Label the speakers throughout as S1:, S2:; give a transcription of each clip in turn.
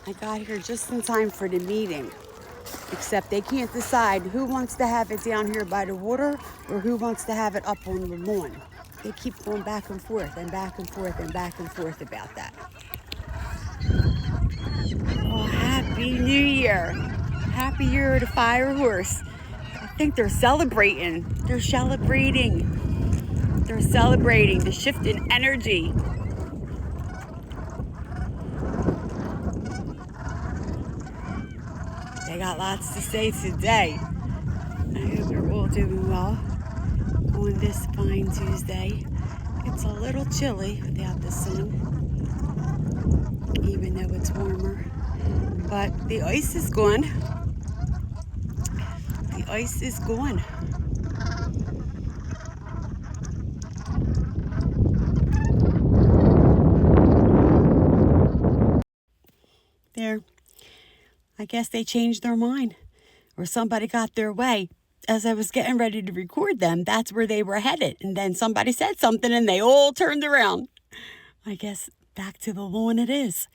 S1: I got here just in time for the meeting, except they can't decide who wants to have it down here by the water or who wants to have it up on the lawn. They keep going back and forth and back and forth and back and forth about that. Oh, Happy New Year. Happy Year of the Fire Horse. I think they're celebrating. They're celebrating. They're celebrating the shift in energy. They got lots to say today. I hope you're all doing well on this fine Tuesday. It's a little chilly without the sun, even though it's warmer. But the ice is gone. The ice is gone. There. I guess they changed their mind, or somebody got their way. As I was getting ready to record them, that's where they were headed. And then somebody said something and they all turned around. I guess back to the lawn it is.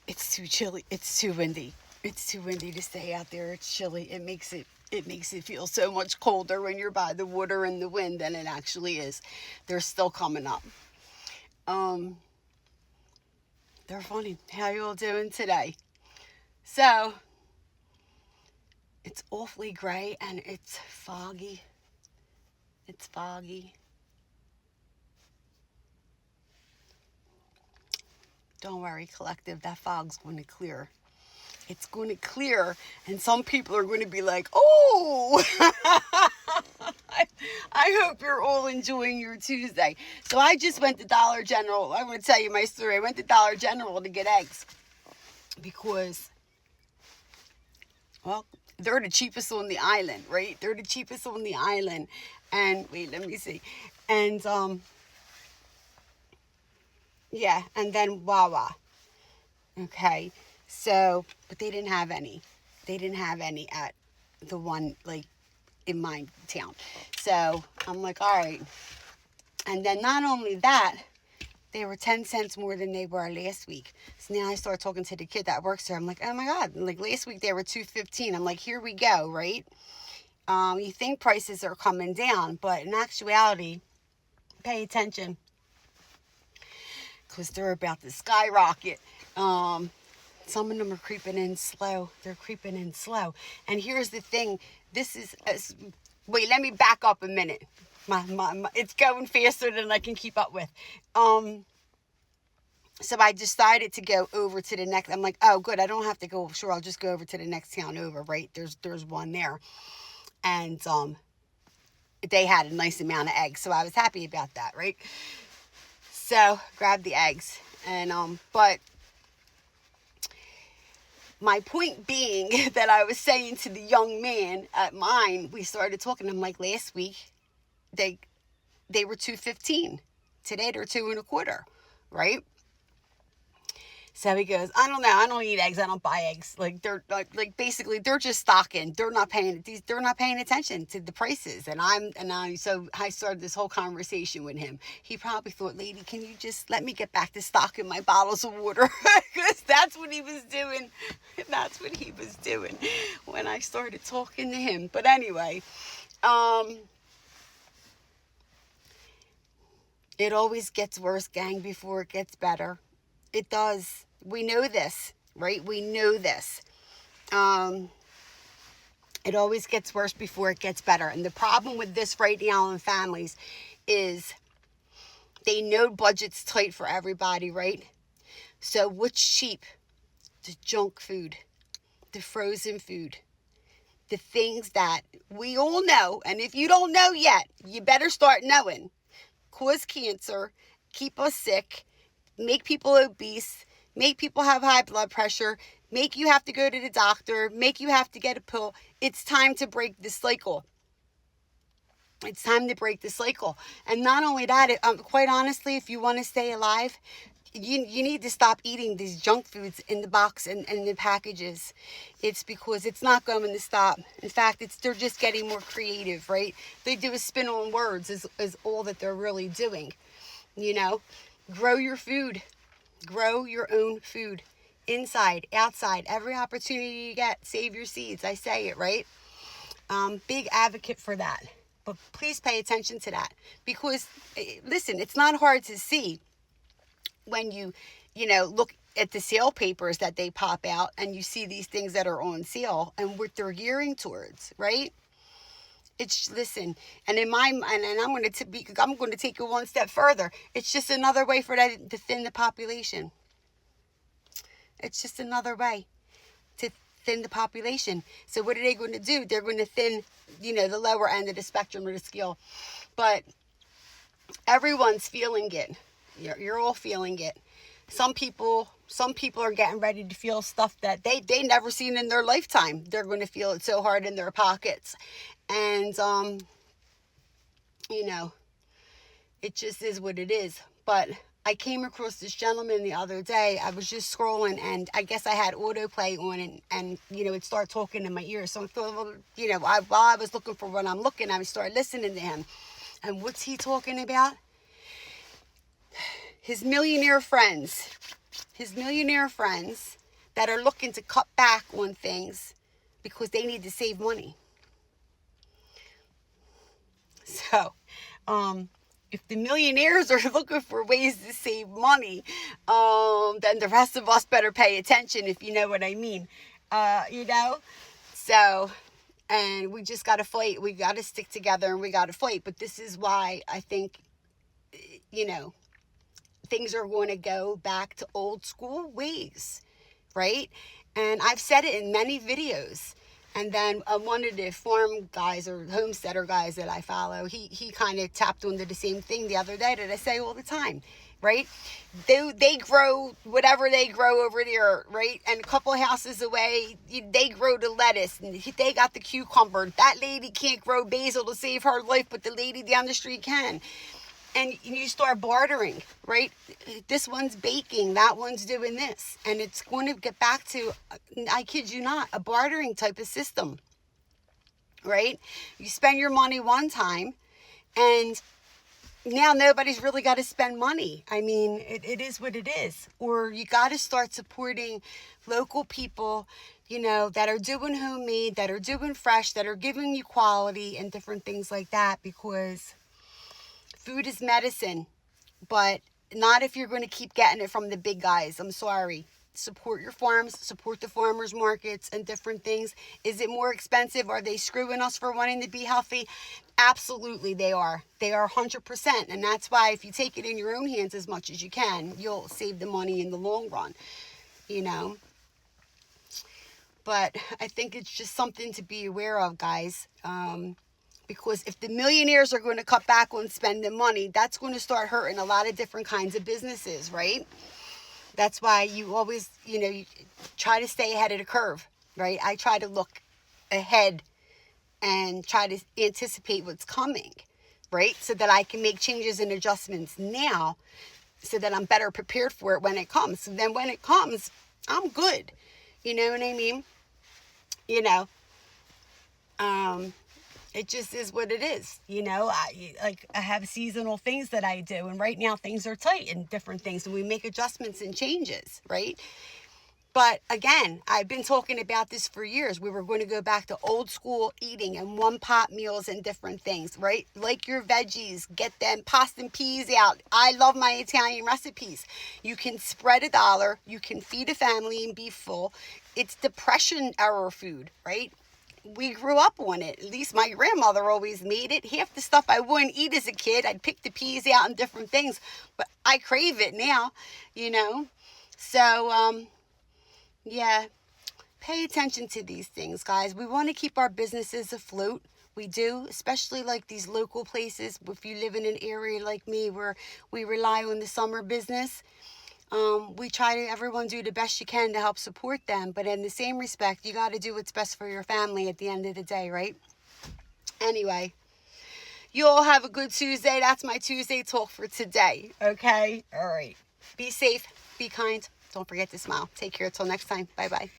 S1: It's too chilly. It's too windy. It's too windy to stay out there. It's chilly. It makes it feel so much colder when you're by the water and the wind than it actually is. They're still coming up. They're funny. How you all doing today? So, it's awfully gray and it's foggy. It's foggy. Don't worry, collective, that fog's going to clear. It's going to clear, and some people are going to be like, oh! I hope you're all enjoying your Tuesday. So I just went to Dollar General. I'm going to tell you my story. I went to Dollar General to get eggs because, well, they're the cheapest on the island, right? They're the cheapest on the island. And, wait, let me see. And, yeah, and then Wawa. Okay, so, but they didn't have any. They didn't have any at the one, like, in my town. So, I'm like, all right. And then not only that, they were 10 cents more than they were last week. So now I start talking to the kid that works there. I'm like, oh my God. Like last week they were $2.15. I'm like, here we go, right? You think prices are coming down, but in actuality, pay attention because they're about to skyrocket. Some of them are creeping in slow. They're creeping in slow. And here's the thing. Wait, let me back up a minute. It's going faster than I can keep up with. So I decided to go over to the next. I'm like, oh, good. I don't have to go. Sure, I'll just go over to the next town over, right? There's one there. And they had a nice amount of eggs. So I was happy about that, right? So grabbed the eggs. And, but my point being that I was saying to the young man at mine, we started talking. I'm like, last week, they were $2.15. Today, they're $2.25, right? So he goes, I don't know. I don't eat eggs. I don't buy eggs. Like they're like basically they're just stocking. They're not paying attention to the prices. So I started this whole conversation with him. He probably thought, lady, can you just let me get back to stocking my bottles of water? Because that's what he was doing. That's what he was doing when I started talking to him. But anyway, it always gets worse, gang, before it gets better. It does. We know this, right? We know this. It always gets worse before it gets better. And the problem with this right now in families is they know budget's tight for everybody, right? So what's cheap? The junk food, the frozen food, the things that we all know. And if you don't know yet, you better start knowing. Cause cancer, keep us sick, make people obese, make people have high blood pressure, make you have to go to the doctor, make you have to get a pill. It's time to break the cycle. It's time to break the cycle. And not only that, quite honestly, if you want to stay alive, you need to stop eating these junk foods in the box and the packages. It's because it's not going to stop. In fact, they're just getting more creative, right? They do a spin on words is all that they're really doing. You know, grow your food. Grow your own food. Inside, outside, every opportunity you get, save your seeds. I say it, right? Big advocate for that. But please pay attention to that. Because, listen, it's not hard to see when you look at the sale papers that they pop out and you see these things that are on sale and what they're gearing towards, right? Listen, and I'm going to take it one step further. It's just another way for that to thin the population. It's just another way to thin the population. So what are they going to do? They're going to thin, the lower end of the spectrum or the scale. But everyone's feeling it. You're all feeling it. Some people are getting ready to feel stuff that they never seen in their lifetime. They're going to feel it so hard in their pockets. And, it just is what it is. But I came across this gentleman the other day. I was just scrolling, and I guess I had autoplay on, and it started talking in my ear. So I thought, well, while I was looking for what I'm looking, I started listening to him. And what's he talking about? His millionaire friends that are looking to cut back on things because they need to save money. So, if the millionaires are looking for ways to save money, then the rest of us better pay attention, if you know what I mean. So, and we just got to fight. We got to stick together and we got to fight. But this is why I think, things are going to go back to old school ways, right? And I've said it in many videos. And then one of the farm guys or homesteader guys that I follow, he kind of tapped onto the same thing the other day that I say all the time, right? They grow whatever they grow over there, right? And a couple of houses away, they grow the lettuce and they got the cucumber. That lady can't grow basil to save her life, but the lady down the street can. And you start bartering, right? This one's baking, that one's doing this. And it's going to get back to, I kid you not, a bartering type of system, right? You spend your money one time, and now nobody's really got to spend money. I mean, it is what it is. Or you got to start supporting local people, that are doing homemade, that are doing fresh, that are giving you quality and different things like that, because food is medicine, but not if you're going to keep getting it from the big guys. I'm sorry. Support your farms, support the farmers markets and different things. Is it more expensive? Are they screwing us for wanting to be healthy? Absolutely, they are. They are 100%. And that's why if you take it in your own hands as much as you can, you'll save the money in the long run, But I think it's just something to be aware of, guys. Because if the millionaires are going to cut back on spending money, that's going to start hurting a lot of different kinds of businesses, right? That's why you always, you try to stay ahead of the curve, right? I try to look ahead and try to anticipate what's coming, right? So that I can make changes and adjustments now so that I'm better prepared for it when it comes. So then when it comes, I'm good. You know what I mean? It just is what it is. I have seasonal things that I do, and right now things are tight and different things, and we make adjustments and changes, right? But again, I've been talking about this for years. We were going to go back to old school eating and one pot meals and different things, right? Like your veggies, get them pasta and peas out. I love my Italian recipes. You can spread $1, you can feed a family and be full. It's depression era food, right? We grew up on it. At least my grandmother always made it. Half the stuff I wouldn't eat as a kid, I'd pick the peas out and different things, but I crave it now, So, yeah, pay attention to these things, guys. We want to keep our businesses afloat. We do, especially like these local places. If you live in an area like me where we rely on the summer business, we try to everyone do the best you can to help support them. But in the same respect, you got to do what's best for your family at the end of the day, right? Anyway, you all have a good Tuesday. That's my Tuesday talk for today. Okay? All right. Be safe. Be kind. Don't forget to smile. Take care. Till next time. Bye-bye.